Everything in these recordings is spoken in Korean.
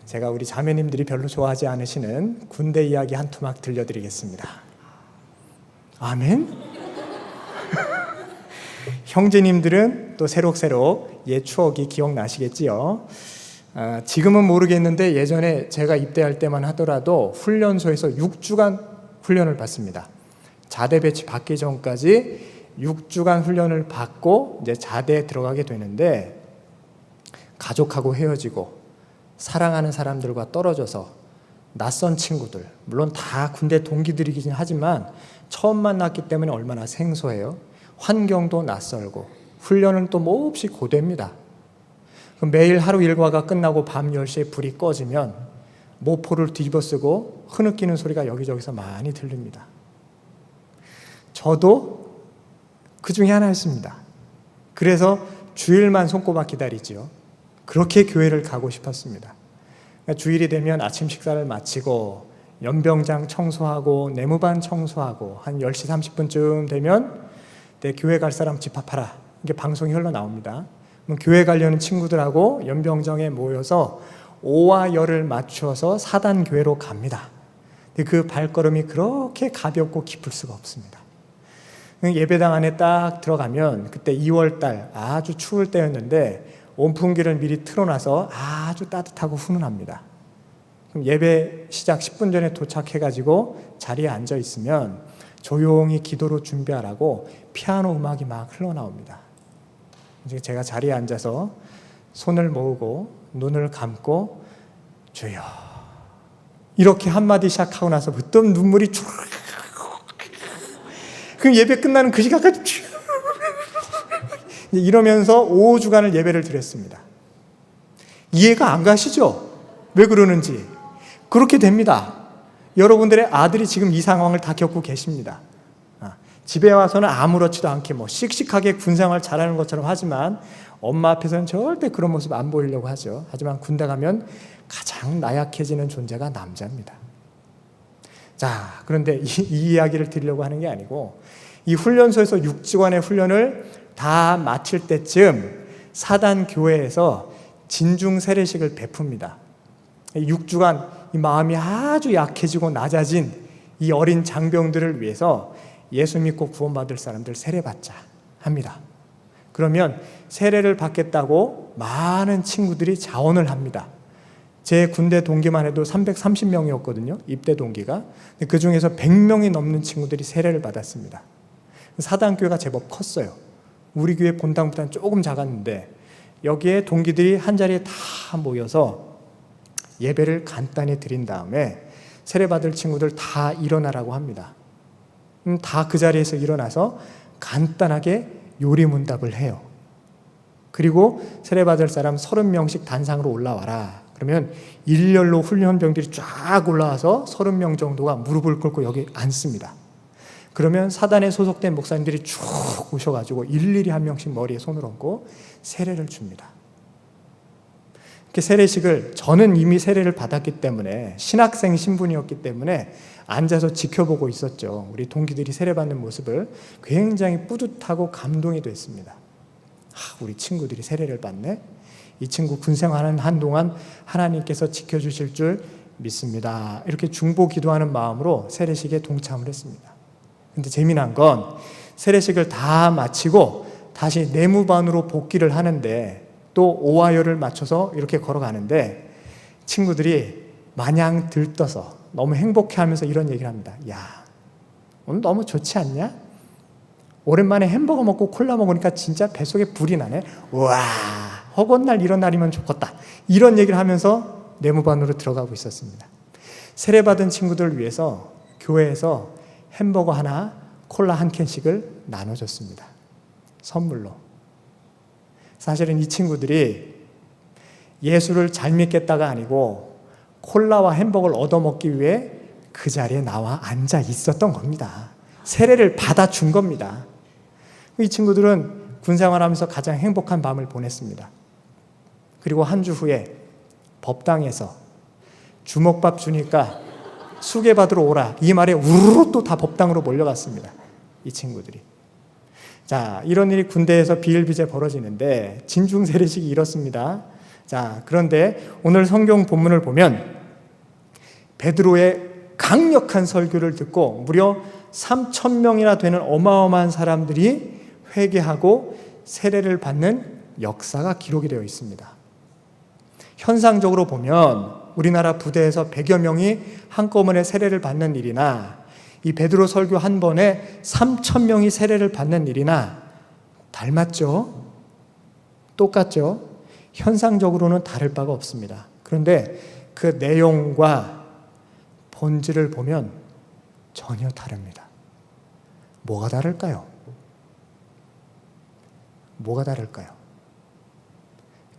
제가 우리 자매님들이 별로 좋아하지 않으시는 군대 이야기 한 토막 들려드리겠습니다. 아멘? 형제님들은 또 새록새록 옛 추억이 기억나시겠지요? 지금은 모르겠는데 예전에 제가 입대할 때만 하더라도 훈련소에서 6주간 훈련을 받습니다. 자대 배치 받기 전까지 6주간 훈련을 받고 이제 자대에 들어가게 되는데, 가족하고 헤어지고 사랑하는 사람들과 떨어져서 낯선 친구들, 물론 다 군대 동기들이긴 하지만 처음 만났기 때문에 얼마나 생소해요. 환경도 낯설고 훈련은 또 몹시 고됩니다. 그럼 매일 하루 일과가 끝나고 밤 10시에 불이 꺼지면 모포를 뒤집어쓰고 흐느끼는 소리가 여기저기서 많이 들립니다. 저도 그 중에 하나였습니다. 그래서 주일만 손꼽아 기다리지요. 그렇게 교회를 가고 싶었습니다. 그러니까 주일이 되면 아침 식사를 마치고 연병장 청소하고 내무반 청소하고 한 10시 30분쯤 되면 내 교회 갈 사람 집합하라, 이게 방송이 흘러나옵니다. 그럼 교회 가려는 친구들하고 연병장에 모여서 오와 열을 맞추어서 사단교회로 갑니다. 근데 그 발걸음이 그렇게 가볍고 깊을 수가 없습니다. 예배당 안에 딱 들어가면 그때 2월달 아주 추울 때였는데 온풍기를 미리 틀어놔서 아주 따뜻하고 훈훈합니다. 그럼 예배 시작 10분 전에 도착해가지고 자리에 앉아 있으면 조용히 기도로 준비하라고 피아노 음악이 막 흘러나옵니다. 이제 제가 자리에 앉아서 손을 모으고 눈을 감고 주여 이렇게 한마디 시작하고 나서 부터 눈물이 쭉, 그럼 예배 끝나는 그 시간까지 이러면서 5주간을 예배를 드렸습니다. 이해가 안 가시죠? 왜 그러는지. 그렇게 됩니다. 여러분들의 아들이 지금 이 상황을 다 겪고 계십니다. 집에 와서는 아무렇지도 않게 씩씩하게 군생활 잘하는 것처럼 하지만 엄마 앞에서는 절대 그런 모습 안 보이려고 하죠. 하지만 군대 가면 가장 나약해지는 존재가 남자입니다. 자, 그런데 이 이야기를 드리려고 하는 게 아니고, 이 훈련소에서 6주간의 훈련을 다 마칠 때쯤 사단교회에서 진중 세례식을 베풉니다. 6주간 이 마음이 아주 약해지고 낮아진 이 어린 장병들을 위해서 예수 믿고 구원받을 사람들 세례받자 합니다. 그러면 세례를 받겠다고 많은 친구들이 자원을 합니다. 제 군대 동기만 해도 330명이었거든요. 입대 동기가. 그 중에서 100명이 넘는 친구들이 세례를 받았습니다. 사단교회가 제법 컸어요. 우리 교회 본당보다는 조금 작았는데 여기에 동기들이 한자리에 다 모여서 예배를 간단히 드린 다음에 세례받을 친구들 다 일어나라고 합니다. 다 그 자리에서 일어나서 간단하게 요리문답을 해요. 그리고 세례받을 사람 30명씩 단상으로 올라와라. 그러면 일렬로 훈련병들이 쫙 올라와서 30명 정도가 무릎을 꿇고 여기 앉습니다. 그러면 사단에 소속된 목사님들이 쭉 오셔가지고 일일이 한 명씩 머리에 손을 얹고 세례를 줍니다. 이렇게 세례식을, 저는 이미 세례를 받았기 때문에 신학생 신분이었기 때문에 앉아서 지켜보고 있었죠. 우리 동기들이 세례받는 모습을 굉장히 뿌듯하고 감동이 됐습니다. 우리 친구들이 세례를 받네? 이 친구 군생활하는 한동안 하나님께서 지켜주실 줄 믿습니다. 이렇게 중보 기도하는 마음으로 세례식에 동참을 했습니다. 근데 재미난 건 세례식을 다 마치고 다시 내무반으로 복귀를 하는데 또 오와열을 맞춰서 이렇게 걸어가는데 친구들이 마냥 들떠서 너무 행복해하면서 이런 얘기를 합니다. 야, 오늘 너무 좋지 않냐? 오랜만에 햄버거 먹고 콜라 먹으니까 진짜 뱃속에 불이 나네. 우와, 허건 날 이런 날이면 좋겠다. 이런 얘기를 하면서 내무반으로 들어가고 있었습니다. 세례받은 친구들을 위해서 교회에서 햄버거 하나, 콜라 한 캔씩을 나눠줬습니다. 선물로. 사실은 이 친구들이 예수를 잘 믿겠다가 아니고 콜라와 햄버거를 얻어먹기 위해 그 자리에 나와 앉아 있었던 겁니다. 세례를 받아준 겁니다. 이 친구들은 군생활하면서 가장 행복한 밤을 보냈습니다. 그리고 한 주 후에 법당에서 주먹밥 주니까 수계 받으러 오라, 이 말에 우르르 또 다 법당으로 몰려갔습니다. 이 친구들이. 자, 이런 일이 군대에서 비일비재 벌어지는데 진중 세례식이 이렇습니다. 자, 그런데 오늘 성경 본문을 보면 베드로의 강력한 설교를 듣고 무려 3,000명이나 되는 어마어마한 사람들이 회개하고 세례를 받는 역사가 기록이 되어 있습니다. 현상적으로 보면 우리나라 부대에서 100여 명이 한꺼번에 세례를 받는 일이나 이 베드로 설교 한 번에 3,000명이 세례를 받는 일이나 닮았죠? 똑같죠? 현상적으로는 다를 바가 없습니다. 그런데 그 내용과 본질을 보면 전혀 다릅니다. 뭐가 다를까요? 뭐가 다를까요?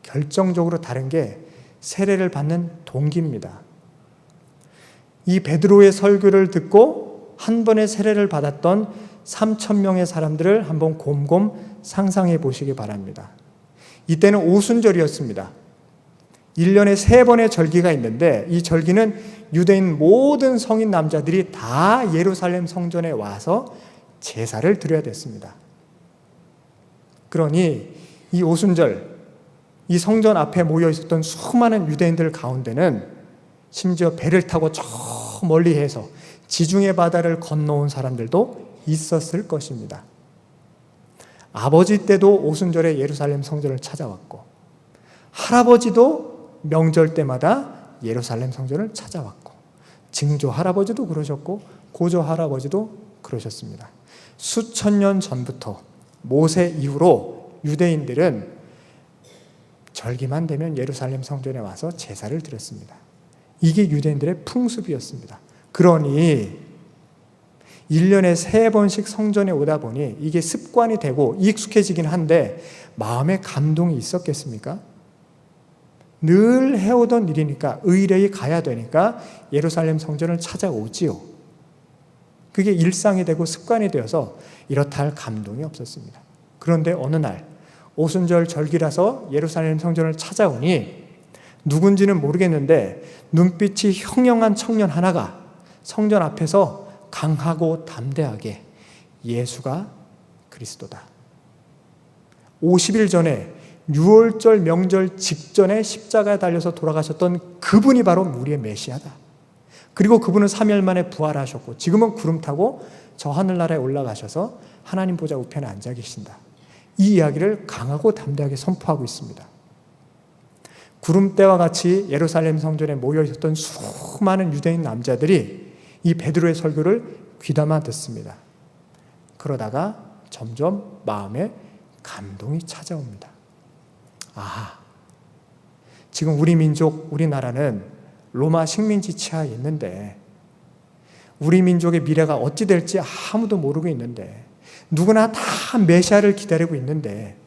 결정적으로 다른 게 세례를 받는 동기입니다. 이 베드로의 설교를 듣고 한 번에 세례를 받았던 3,000명의 사람들을 한번 곰곰 상상해 보시기 바랍니다. 이때는 오순절이었습니다. 1년에 3번의 절기가 있는데 이 절기는 유대인 모든 성인 남자들이 다 예루살렘 성전에 와서 제사를 드려야 됐습니다. 그러니 이 오순절, 이 성전 앞에 모여 있었던 수많은 유대인들 가운데는 심지어 배를 타고 저 멀리해서 지중해 바다를 건너온 사람들도 있었을 것입니다. 아버지 때도 오순절에 예루살렘 성전을 찾아왔고 할아버지도 명절 때마다 예루살렘 성전을 찾아왔고 증조 할아버지도 그러셨고 고조 할아버지도 그러셨습니다. 수천 년 전부터 모세 이후로 유대인들은 절기만 되면 예루살렘 성전에 와서 제사를 드렸습니다. 이게 유대인들의 풍습이었습니다. 그러니 1년에 3번씩 성전에 오다 보니 이게 습관이 되고 익숙해지긴 한데 마음에 감동이 있었겠습니까? 늘 해오던 일이니까 의뢰히 가야 되니까 예루살렘 성전을 찾아오지요. 그게 일상이 되고 습관이 되어서 이렇다 할 감동이 없었습니다. 그런데 어느 날 오순절 절기라서 예루살렘 성전을 찾아오니 누군지는 모르겠는데 눈빛이 형형한 청년 하나가 성전 앞에서 강하고 담대하게 예수가 그리스도다. 50일 전에 6월절 명절 직전에 십자가에 달려서 돌아가셨던 그분이 바로 우리의 메시아다. 그리고 그분은 3일 만에 부활하셨고 지금은 구름 타고 저 하늘나라에 올라가셔서 하나님 보좌 우편에 앉아 계신다. 이 이야기를 강하고 담대하게 선포하고 있습니다. 구름대와 같이 예루살렘 성전에 모여 있었던 수많은 유대인 남자들이 이 베드로의 설교를 귀담아 듣습니다. 그러다가 점점 마음에 감동이 찾아옵니다. 아, 지금 우리 민족, 우리나라는 로마 식민지 치하에 있는데 우리 민족의 미래가 어찌 될지 아무도 모르고 있는데 누구나 다 메시아를 기다리고 있는데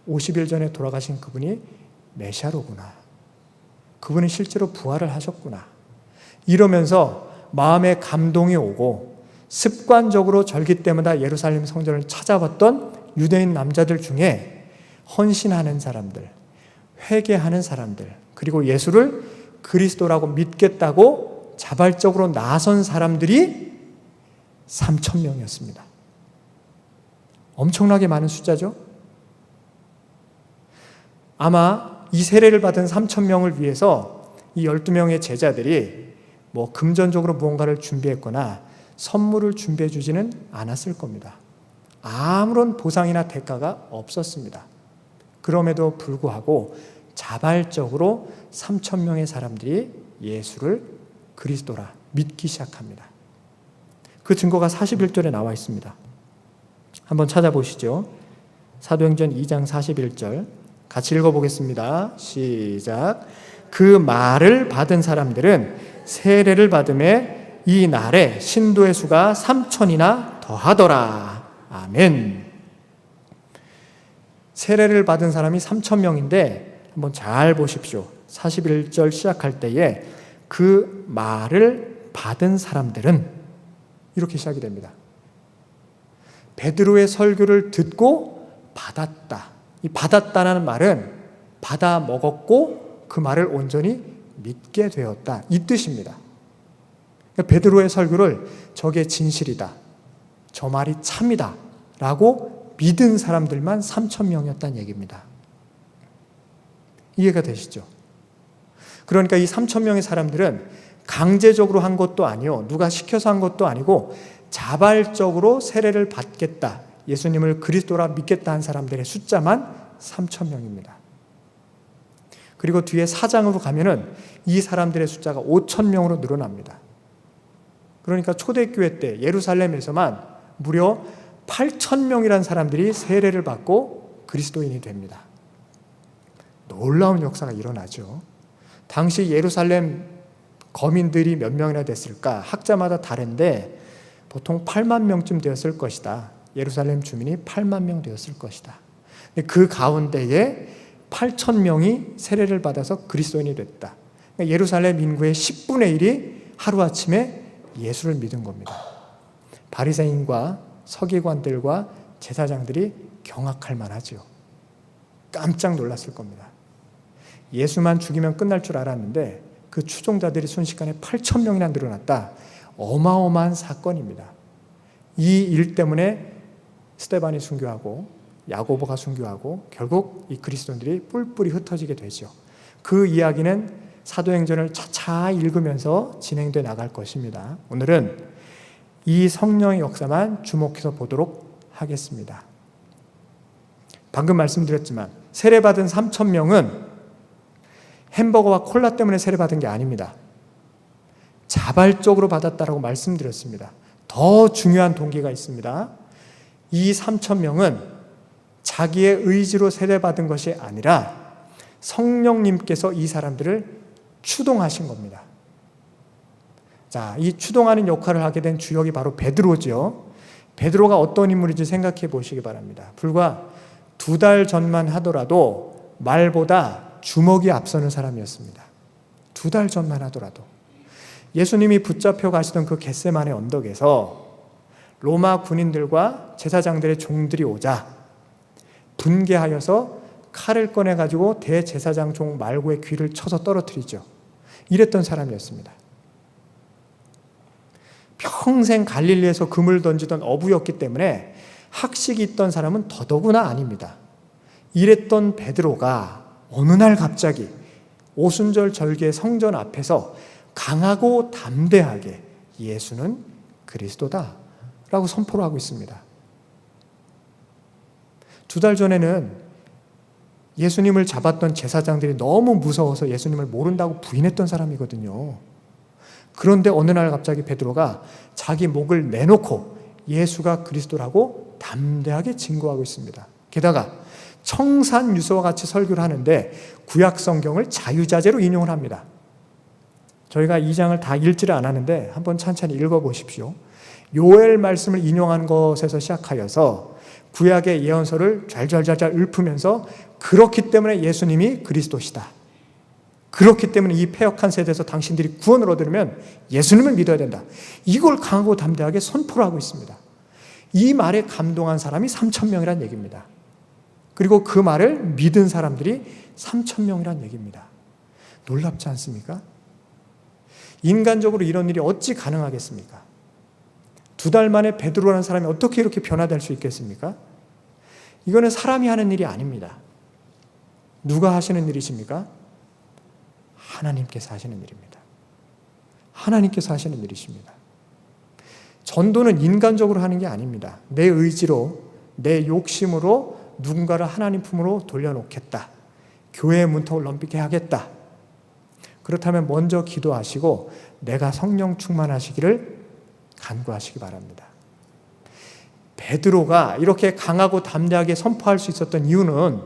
50일 전에 돌아가신 그분이 메시아로구나. 그분이 실제로 부활을 하셨구나. 이러면서 마음에 감동이 오고 습관적으로 절기 때마다 예루살렘 성전을 찾아봤던 유대인 남자들 중에 헌신하는 사람들, 회개하는 사람들, 그리고 예수를 그리스도라고 믿겠다고 자발적으로 나선 사람들이 3,000명이었습니다. 엄청나게 많은 숫자죠? 아마 이 세례를 받은 3,000명을 위해서 이 12명의 제자들이 금전적으로 무언가를 준비했거나 선물을 준비해 주지는 않았을 겁니다. 아무런 보상이나 대가가 없었습니다. 그럼에도 불구하고 자발적으로 3,000명의 사람들이 예수를 그리스도라 믿기 시작합니다. 그 증거가 41절에 나와 있습니다. 한번 찾아보시죠. 사도행전 2장 41절 같이 읽어보겠습니다. 시작. 그 말을 받은 사람들은 세례를 받음에 이 날에 신도의 수가 3,000이나 더하더라. 아멘. 세례를 받은 사람이 3,000명인데 한번 잘 보십시오. 41절 시작할 때에 그 말을 받은 사람들은 이렇게 시작이 됩니다. 베드로의 설교를 듣고 받았다. 이 받았다는 말은 받아 먹었고 그 말을 온전히 믿게 되었다. 이 뜻입니다. 베드로의 설교를 저게 진실이다. 저 말이 참이다. 라고 믿은 사람들만 3,000명이었다는 얘기입니다. 이해가 되시죠? 그러니까 이 3,000명의 사람들은 강제적으로 한 것도 아니요, 누가 시켜서 한 것도 아니고 자발적으로 세례를 받겠다, 예수님을 그리스도라 믿겠다 한 사람들의 숫자만 3,000명입니다. 그리고 뒤에 4장으로 가면은 이 사람들의 숫자가 5,000명으로 늘어납니다. 그러니까 초대교회 때 예루살렘에서만 무려 8,000명이라는 사람들이 세례를 받고 그리스도인이 됩니다. 놀라운 역사가 일어나죠. 당시 예루살렘 거민들이 몇 명이나 됐을까? 학자마다 다른데 보통 8만 명쯤 되었을 것이다. 예루살렘 주민이 8만 명 되었을 것이다. 그 가운데에 8,000명이 세례를 받아서 그리스도인이 됐다. 그러니까 예루살렘 인구의 10분의 1이 하루아침에 예수를 믿은 겁니다. 바리새인과 서기관들과 제사장들이 경악할 만하죠. 깜짝 놀랐을 겁니다. 예수만 죽이면 끝날 줄 알았는데 그 추종자들이 순식간에 8,000명이나 늘어났다. 어마어마한 사건입니다. 이 일 때문에 스데반이 순교하고 야고보가 순교하고 결국 이 그리스도인들이 뿔뿔이 흩어지게 되죠. 그 이야기는 사도행전을 차차 읽으면서 진행돼 나갈 것입니다. 오늘은 이 성령의 역사만 주목해서 보도록 하겠습니다. 방금 말씀드렸지만 세례받은 3,000명은 햄버거와 콜라 때문에 세례받은 게 아닙니다. 자발적으로 받았다라고 말씀드렸습니다. 더 중요한 동기가 있습니다. 이 3,000명은 자기의 의지로 세례받은 것이 아니라 성령님께서 이 사람들을 추동하신 겁니다. 자, 이 추동하는 역할을 하게 된 주역이 바로 베드로죠. 베드로가 어떤 인물인지 생각해 보시기 바랍니다. 불과 2달 전만 하더라도 말보다 주먹이 앞서는 사람이었습니다. 2달 전만 하더라도. 예수님이 붙잡혀 가시던 그 겟세마네 언덕에서 로마 군인들과 제사장들의 종들이 오자 분개하여서 칼을 꺼내가지고 대제사장 종 말고의 귀를 쳐서 떨어뜨리죠. 이랬던 사람이었습니다. 평생 갈릴리에서 금을 던지던 어부였기 때문에 학식이 있던 사람은 더더구나 아닙니다. 이랬던 베드로가 어느 날 갑자기 오순절 절기의 성전 앞에서 강하고 담대하게 예수는 그리스도다 라고 선포를 하고 있습니다. 2달 전에는 예수님을 잡았던 제사장들이 너무 무서워서 예수님을 모른다고 부인했던 사람이거든요. 그런데 어느 날 갑자기 베드로가 자기 목을 내놓고 예수가 그리스도라고 담대하게 증거하고 있습니다. 게다가 청산유서와 같이 설교를 하는데 구약 성경을 자유자재로 인용을 합니다. 저희가 2장을 다 읽지를 않았는데 한번 천천히 읽어보십시오. 요엘 말씀을 인용한 것에서 시작하여서 구약의 예언서를 잘잘잘잘 읊으면서 그렇기 때문에 예수님이 그리스도시다. 그렇기 때문에 이 패역한 세대에서 당신들이 구원을 얻으려면 예수님을 믿어야 된다. 이걸 강하고 담대하게 선포를 하고 있습니다. 이 말에 감동한 사람이 3,000명이란 얘기입니다. 그리고 그 말을 믿은 사람들이 3,000명이란 얘기입니다. 놀랍지 않습니까? 인간적으로 이런 일이 어찌 가능하겠습니까? 2달 만에 베드로라는 사람이 어떻게 이렇게 변화될 수 있겠습니까? 이거는 사람이 하는 일이 아닙니다. 누가 하시는 일이십니까? 하나님께서 하시는 일입니다. 하나님께서 하시는 일이십니다. 전도는 인간적으로 하는 게 아닙니다. 내 의지로, 내 욕심으로 누군가를 하나님 품으로 돌려놓겠다. 교회의 문턱을 넘게 하겠다. 그렇다면 먼저 기도하시고 내가 성령 충만하시기를 간구하시기 바랍니다. 베드로가 이렇게 강하고 담대하게 선포할 수 있었던 이유는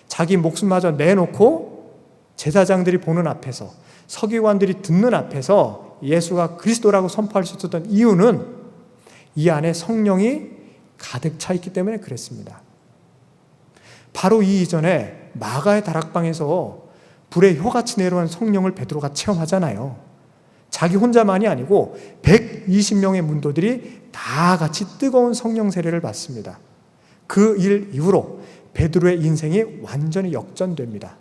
자기 목숨마저 내놓고 제사장들이 보는 앞에서, 서기관들이 듣는 앞에서 예수가 그리스도라고 선포할 수 있었던 이유는 이 안에 성령이 가득 차 있기 때문에 그랬습니다. 바로 이 이전에 마가의 다락방에서 불의 혀같이 내려오는 성령을 베드로가 체험하잖아요. 자기 혼자만이 아니고 120명의 문도들이 다 같이 뜨거운 성령 세례를 받습니다. 그 일 이후로 베드로의 인생이 완전히 역전됩니다.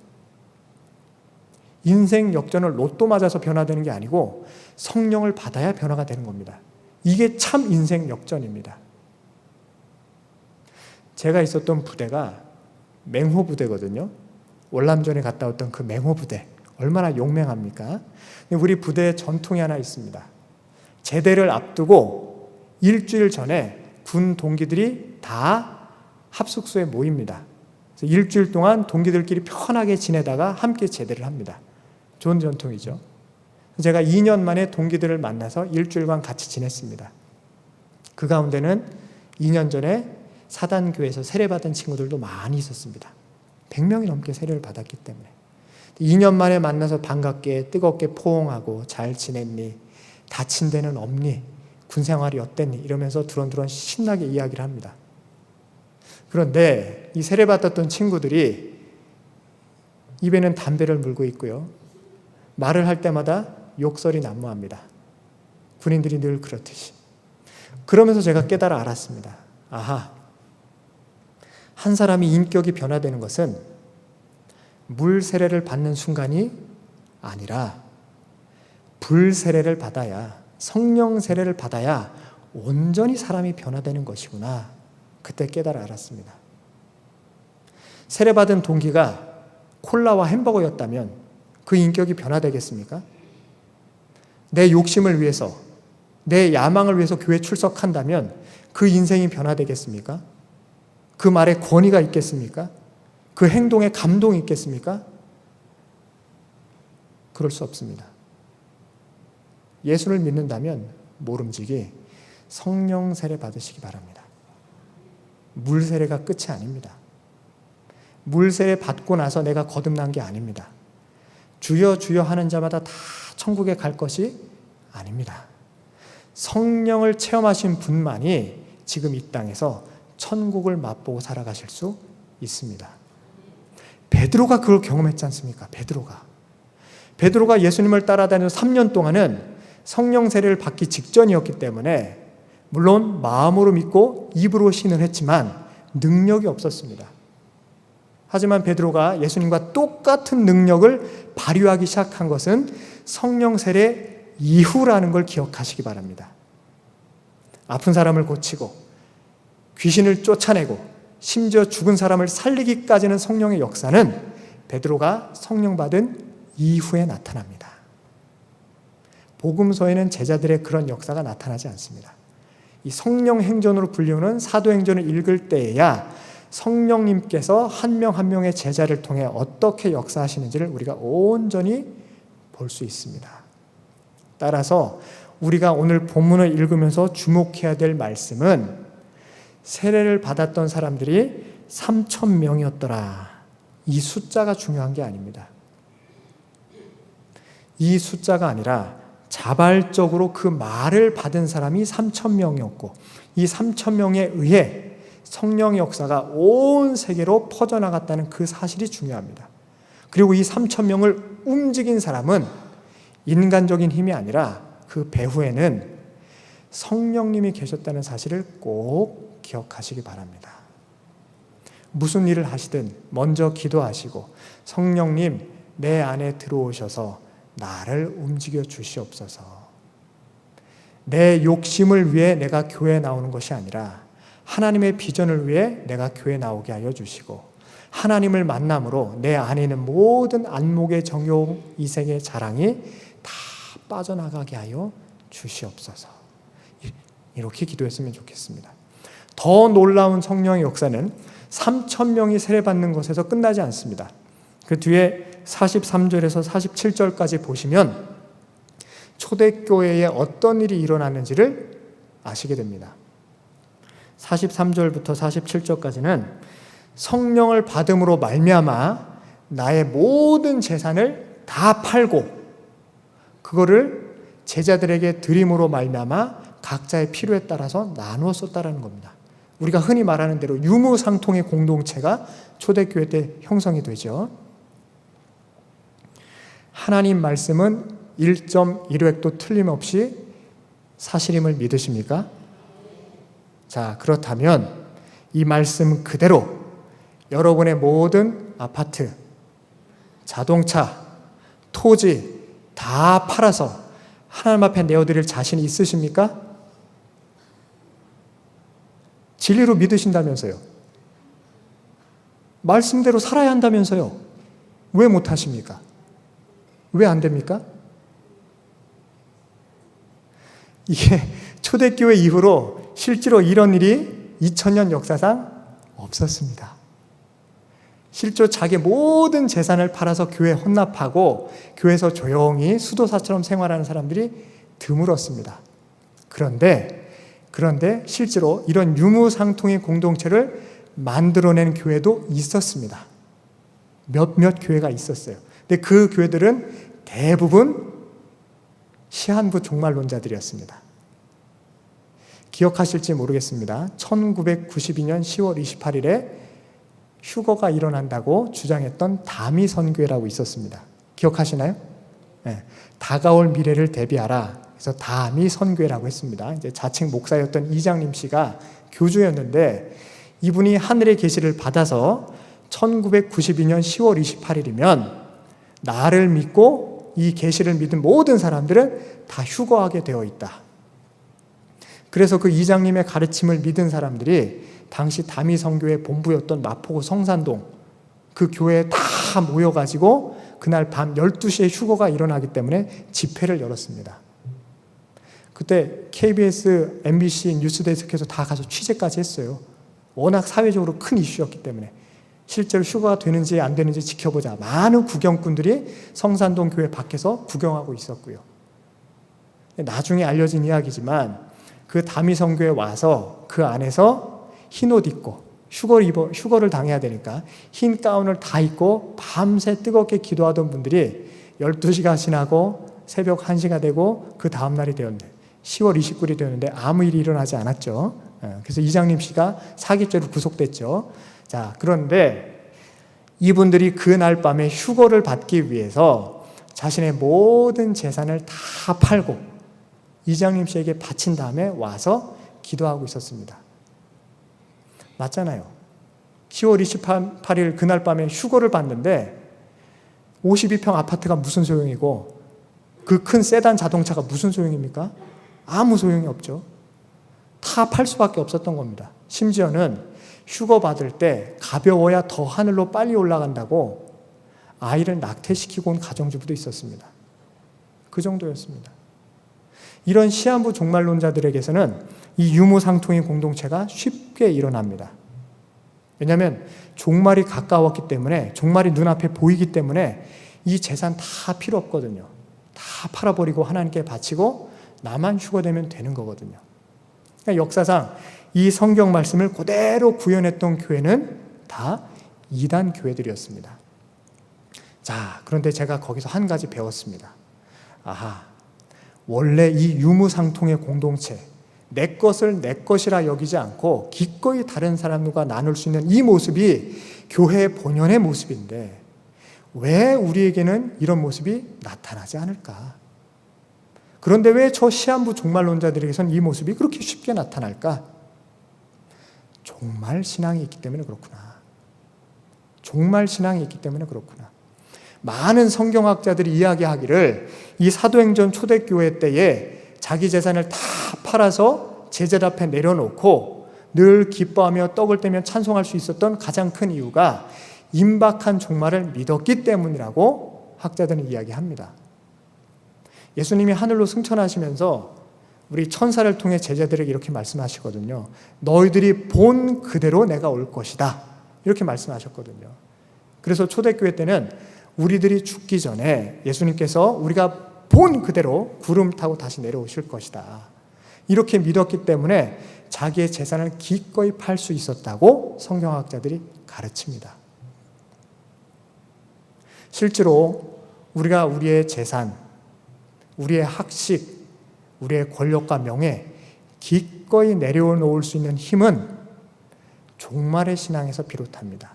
인생 역전을 로또 맞아서 변화되는 게 아니고 성령을 받아야 변화가 되는 겁니다. 이게 참 인생 역전입니다. 제가 있었던 부대가 맹호 부대거든요. 월남전에 갔다 왔던 그 맹호부대, 얼마나 용맹합니까? 우리 부대에 전통이 하나 있습니다. 제대를 앞두고 일주일 전에 군 동기들이 다 합숙소에 모입니다. 그래서 일주일 동안 동기들끼리 편하게 지내다가 함께 제대를 합니다. 좋은 전통이죠. 제가 2년 만에 동기들을 만나서 일주일간 같이 지냈습니다. 그 가운데는 2년 전에 사단교회에서 세례받은 친구들도 많이 있었습니다. 100명이 넘게 세례를 받았기 때문에 2년 만에 만나서 반갑게 뜨겁게 포옹하고 잘 지냈니? 다친 데는 없니? 군생활이 어땠니? 이러면서 두런두런 신나게 이야기를 합니다. 그런데 이 세례받았던 친구들이 입에는 담배를 물고 있고요. 말을 할 때마다 욕설이 난무합니다. 군인들이 늘 그렇듯이. 그러면서 제가 깨달아 알았습니다. 아하, 한 사람이 인격이 변화되는 것은 물 세례를 받는 순간이 아니라 불 세례를 받아야, 성령 세례를 받아야 온전히 사람이 변화되는 것이구나. 그때 깨달아 알았습니다. 세례받은 동기가 콜라와 햄버거였다면 그 인격이 변화되겠습니까? 내 욕심을 위해서, 내 야망을 위해서 교회 출석한다면 그 인생이 변화되겠습니까? 그 말에 권위가 있겠습니까? 그 행동에 감동이 있겠습니까? 그럴 수 없습니다. 예수를 믿는다면 모름지기 성령 세례 받으시기 바랍니다. 물 세례가 끝이 아닙니다. 물 세례 받고 나서 내가 거듭난 게 아닙니다. 주여 주여 하는 자마다 다 천국에 갈 것이 아닙니다. 성령을 체험하신 분만이 지금 이 땅에서 천국을 맛보고 살아가실 수 있습니다. 베드로가 그걸 경험했지 않습니까? 베드로가 예수님을 따라다니면서 3년 동안은 성령 세례를 받기 직전이었기 때문에 물론 마음으로 믿고 입으로 신을했지만 능력이 없었습니다. 하지만 베드로가 예수님과 똑같은 능력을 발휘하기 시작한 것은 성령 세례 이후라는 걸 기억하시기 바랍니다. 아픈 사람을 고치고 귀신을 쫓아내고 심지어 죽은 사람을 살리기까지는 성령의 역사는 베드로가 성령 받은 이후에 나타납니다. 복음서에는 제자들의 그런 역사가 나타나지 않습니다. 이 성령 행전으로 불리우는 사도행전을 읽을 때에야 성령님께서 한 명 한 명의 제자를 통해 어떻게 역사하시는지를 우리가 온전히 볼 수 있습니다. 따라서 우리가 오늘 본문을 읽으면서 주목해야 될 말씀은 세례를 받았던 사람들이 3,000명이었더라. 이 숫자가 중요한 게 아닙니다. 이 숫자가 아니라 자발적으로 그 말을 받은 사람이 3,000명이었고 이 3,000명에 의해 성령의 역사가 온 세계로 퍼져나갔다는 그 사실이 중요합니다. 그리고 이 3,000명을 움직인 사람은 인간적인 힘이 아니라 그 배후에는 성령님이 계셨다는 사실을 꼭 기억하시기 바랍니다. 무슨 일을 하시든 먼저 기도하시고 성령님 내 안에 들어오셔서 나를 움직여 주시옵소서. 내 욕심을 위해 내가 교회에 나오는 것이 아니라 하나님의 비전을 위해 내가 교회에 나오게 하여 주시고 하나님을 만남으로 내 안에 있는 모든 안목의 정욕, 이생의 자랑이 다 빠져나가게 하여 주시옵소서. 이렇게 기도했으면 좋겠습니다. 더 놀라운 성령의 역사는 3,000명이 세례받는 것에서 끝나지 않습니다. 그 뒤에 43절에서 47절까지 보시면 초대교회에 어떤 일이 일어나는지를 아시게 됩니다. 43절부터 47절까지는 성령을 받음으로 말미암아 나의 모든 재산을 다 팔고 그거를 제자들에게 드림으로 말미암아 각자의 필요에 따라서 나누어 썼다라는 겁니다. 우리가 흔히 말하는 대로 유무상통의 공동체가 초대교회 때 형성이 되죠. 하나님 말씀은 1.1획도 틀림없이 사실임을 믿으십니까? 자, 그렇다면 이 말씀 그대로 여러분의 모든 아파트, 자동차, 토지 다 팔아서 하나님 앞에 내어드릴 자신이 있으십니까? 진리로 믿으신다면서요. 말씀대로 살아야 한다면서요. 왜 못하십니까? 왜 안 됩니까? 이게 초대교회 이후로 실제로 이런 일이 2000년 역사상 없었습니다. 실제로 자기 모든 재산을 팔아서 교회에 헌납하고 교회에서 조용히 수도사처럼 생활하는 사람들이 드물었습니다. 그런데 실제로 이런 유무상통의 공동체를 만들어낸 교회도 있었습니다. 몇몇 교회가 있었어요. 근데 그 교회들은 대부분 시한부 종말론자들이었습니다. 기억하실지 모르겠습니다. 1992년 10월 28일에 휴거가 일어난다고 주장했던 다미 선교회라고 있었습니다. 기억하시나요? 네. 다가올 미래를 대비하라. 그래서 다미 선교회라고 했습니다. 이제 자칭 목사였던 이장림 씨가 교주였는데 이분이 하늘의 계시를 받아서 1992년 10월 28일이면 나를 믿고 이 계시를 믿은 모든 사람들은 다 휴거하게 되어 있다. 그래서 그 이장님의 가르침을 믿은 사람들이 당시 다미 선교회 본부였던 마포구 성산동 그 교회에 다 모여가지고 그날 밤 12시에 휴거가 일어나기 때문에 집회를 열었습니다. 그때 KBS, MBC 뉴스데스크에서 다 가서 취재까지 했어요. 워낙 사회적으로 큰 이슈였기 때문에 실제로 휴거가 되는지 안 되는지 지켜보자. 많은 구경꾼들이 성산동 교회 밖에서 구경하고 있었고요. 나중에 알려진 이야기지만 그 다미 선교에 와서 그 안에서 흰 옷 입고 휴거를 당해야 되니까 흰 가운을 다 입고 밤새 뜨겁게 기도하던 분들이 12시가 지나고 새벽 1시가 되고 그 다음날이 되었는데 10월 29일이 되었는데 아무 일이 일어나지 않았죠. 그래서 이장림 씨가 사기죄로 구속됐죠. 자, 그런데 이분들이 그날 밤에 휴거를 받기 위해서 자신의 모든 재산을 다 팔고 이장림 씨에게 바친 다음에 와서 기도하고 있었습니다. 맞잖아요. 10월 28일 그날 밤에 휴거를 받는데 52평 아파트가 무슨 소용이고 그 큰 세단 자동차가 무슨 소용입니까? 아무 소용이 없죠. 다 팔 수밖에 없었던 겁니다. 심지어는 휴거 받을 때 가벼워야 더 하늘로 빨리 올라간다고 아이를 낙태시키고 온 가정주부도 있었습니다. 그 정도였습니다. 이런 시한부 종말론자들에게서는 이 유무상통의 공동체가 쉽게 일어납니다. 왜냐하면 종말이 가까웠기 때문에 종말이 눈앞에 보이기 때문에 이 재산 다 필요 없거든요. 다 팔아버리고 하나님께 바치고 나만 휴거되면 되는 거거든요. 그러니까 역사상 이 성경 말씀을 그대로 구현했던 교회는 다 이단 교회들이었습니다. 자, 그런데 제가 거기서 한 가지 배웠습니다. 아하, 원래 이 유무상통의 공동체, 내 것을 내 것이라 여기지 않고 기꺼이 다른 사람과 나눌 수 있는 이 모습이 교회의 본연의 모습인데 왜 우리에게는 이런 모습이 나타나지 않을까? 그런데 왜 저 시한부 종말론자들에게선 이 모습이 그렇게 쉽게 나타날까? 종말 신앙이 있기 때문에 그렇구나. 종말 신앙이 있기 때문에 그렇구나. 많은 성경학자들이 이야기하기를 이 사도행전 초대교회 때에 자기 재산을 다 팔아서 제자들 앞에 내려놓고 늘 기뻐하며 떡을 떼며 찬송할 수 있었던 가장 큰 이유가 임박한 종말을 믿었기 때문이라고 학자들은 이야기합니다. 예수님이 하늘로 승천하시면서 우리 천사를 통해 제자들에게 이렇게 말씀하시거든요. 너희들이 본 그대로 내가 올 것이다. 이렇게 말씀하셨거든요. 그래서 초대교회 때는 우리들이 죽기 전에 예수님께서 우리가 본 그대로 구름 타고 다시 내려오실 것이다. 이렇게 믿었기 때문에 자기의 재산을 기꺼이 팔 수 있었다고 성경학자들이 가르칩니다. 실제로 우리가 우리의 재산, 우리의 학식, 우리의 권력과 명예 기꺼이 내려놓을 수 있는 힘은 종말의 신앙에서 비롯합니다.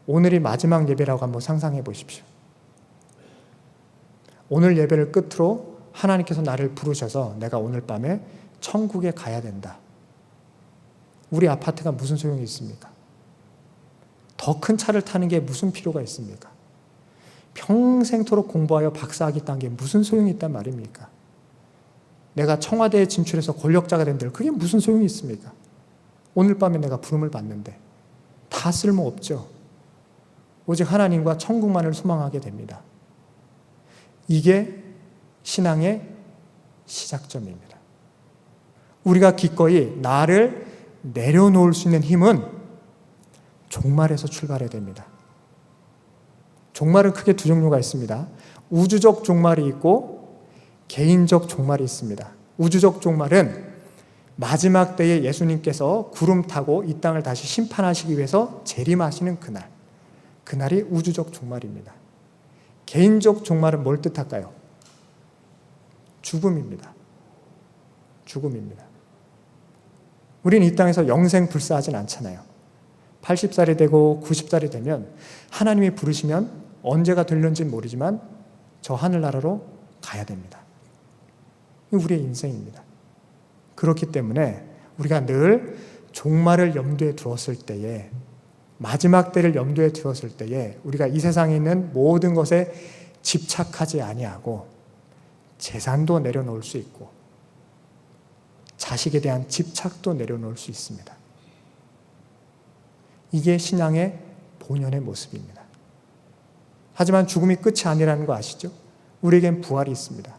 오늘이 마지막 예배라고 한번 상상해 보십시오. 오늘 예배를 끝으로 하나님께서 나를 부르셔서 내가 오늘 밤에 천국에 가야 된다. 우리 아파트가 무슨 소용이 있습니까? 더 큰 차를 타는 게 무슨 필요가 있습니까? 평생토록 공부하여 박사학위 딴 게 무슨 소용이 있단 말입니까? 내가 청와대에 진출해서 권력자가 된들 그게 무슨 소용이 있습니까? 오늘 밤에 내가 부름을 받는데 다 쓸모없죠. 오직 하나님과 천국만을 소망하게 됩니다. 이게 신앙의 시작점입니다. 우리가 기꺼이 나를 내려놓을 수 있는 힘은 종말에서 출발해야 됩니다. 종말은 크게 두 종류가 있습니다. 우주적 종말이 있고 개인적 종말이 있습니다. 우주적 종말은 마지막 때에 예수님께서 구름 타고 이 땅을 다시 심판하시기 위해서 재림하시는 그날, 그날이 우주적 종말입니다. 개인적 종말은 뭘 뜻할까요? 죽음입니다. 죽음입니다. 우리는 이 땅에서 영생 불사하진 않잖아요. 80살이 되고 90살이 되면 하나님이 부르시면 언제가 될는지는 모르지만 저 하늘나라로 가야 됩니다. 이게 우리의 인생입니다. 그렇기 때문에 우리가 늘 종말을 염두에 두었을 때에, 마지막 때를 염두에 두었을 때에 우리가 이 세상에 있는 모든 것에 집착하지 아니하고 재산도 내려놓을 수 있고 자식에 대한 집착도 내려놓을 수 있습니다. 이게 신앙의 본연의 모습입니다. 하지만 죽음이 끝이 아니라는 거 아시죠? 우리에겐 부활이 있습니다.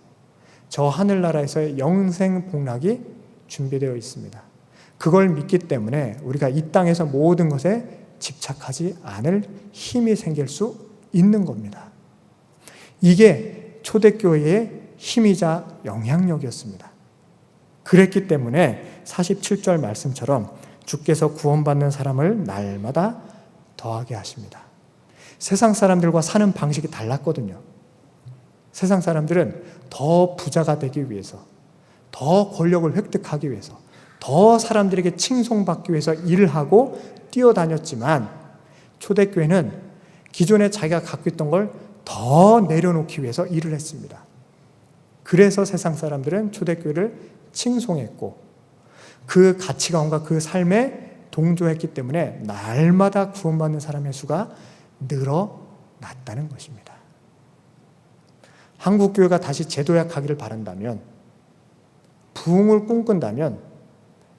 저 하늘나라에서의 영생 복락이 준비되어 있습니다. 그걸 믿기 때문에 우리가 이 땅에서 모든 것에 집착하지 않을 힘이 생길 수 있는 겁니다. 이게 초대교회의 힘이자 영향력이었습니다. 그랬기 때문에 47절 말씀처럼 주께서 구원받는 사람을 날마다 더하게 하십니다. 세상 사람들과 사는 방식이 달랐거든요. 세상 사람들은 더 부자가 되기 위해서, 더 권력을 획득하기 위해서, 더 사람들에게 칭송받기 위해서 일을 하고 뛰어다녔지만 초대교회는 기존에 자기가 갖고 있던 걸 더 내려놓기 위해서 일을 했습니다. 그래서 세상 사람들은 초대교회를 칭송했고 그 가치관과 그 삶에 동조했기 때문에 날마다 구원받는 사람의 수가 늘어났다는 것입니다. 한국교회가 다시 재도약하기를 바란다면, 부흥을 꿈꾼다면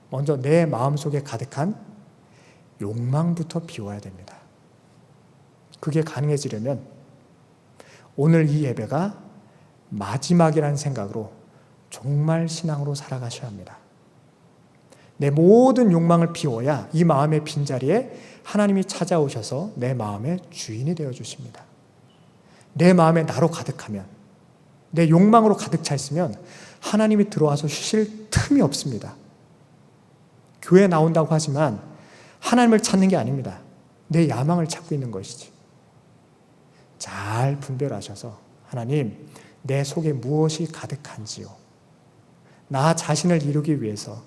먼저 내 마음속에 가득한 욕망부터 비워야 됩니다. 그게 가능해지려면 오늘 이 예배가 마지막이라는 생각으로 정말 신앙으로 살아가셔야 합니다. 내 모든 욕망을 비워야 이 마음의 빈자리에 하나님이 찾아오셔서 내 마음의 주인이 되어주십니다. 내 마음에 나로 가득하면, 내 욕망으로 가득 차 있으면 하나님이 들어와서 쉬실 틈이 없습니다. 교회 나온다고 하지만 하나님을 찾는 게 아닙니다. 내 야망을 찾고 있는 것이지. 잘 분별하셔서 하나님, 내 속에 무엇이 가득한지요. 나 자신을 이루기 위해서,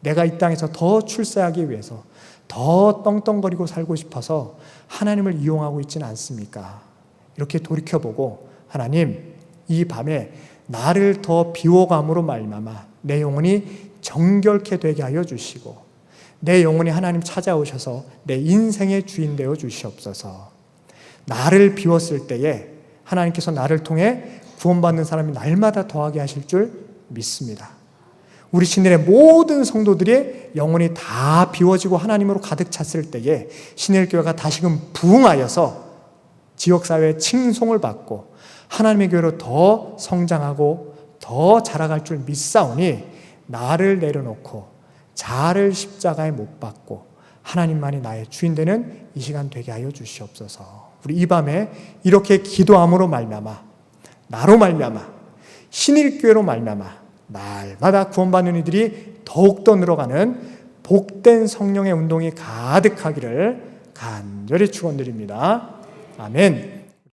내가 이 땅에서 더 출세하기 위해서 더 떵떵거리고 살고 싶어서 하나님을 이용하고 있지는 않습니까? 이렇게 돌이켜보고 하나님, 이 밤에 나를 더 비워감으로 말미암아 내 영혼이 정결케 되게 하여 주시고 내 영혼이 하나님 찾아오셔서 내 인생의 주인 되어 주시옵소서. 나를 비웠을 때에 하나님께서 나를 통해 구원받는 사람이 날마다 더하게 하실 줄 믿습니다. 우리 신일의 모든 성도들의 영혼이 다 비워지고 하나님으로 가득 찼을 때에 신일교회가 다시금 부흥하여서 지역사회의 칭송을 받고 하나님의 교회로 더 성장하고 더 자라갈 줄 믿사오니 나를 내려놓고 자아를 십자가에 못 박고 하나님만이 나의 주인 되는 이 시간 되게 하여 주시옵소서. 우리 이 밤에 이렇게 기도함으로 말미암아, 나로 말미암아, 신일교회로 말미암아 날마다 구원받는 이들이 더욱더 늘어가는 복된 성령의 운동이 가득하기를 간절히 축원드립니다. 아멘.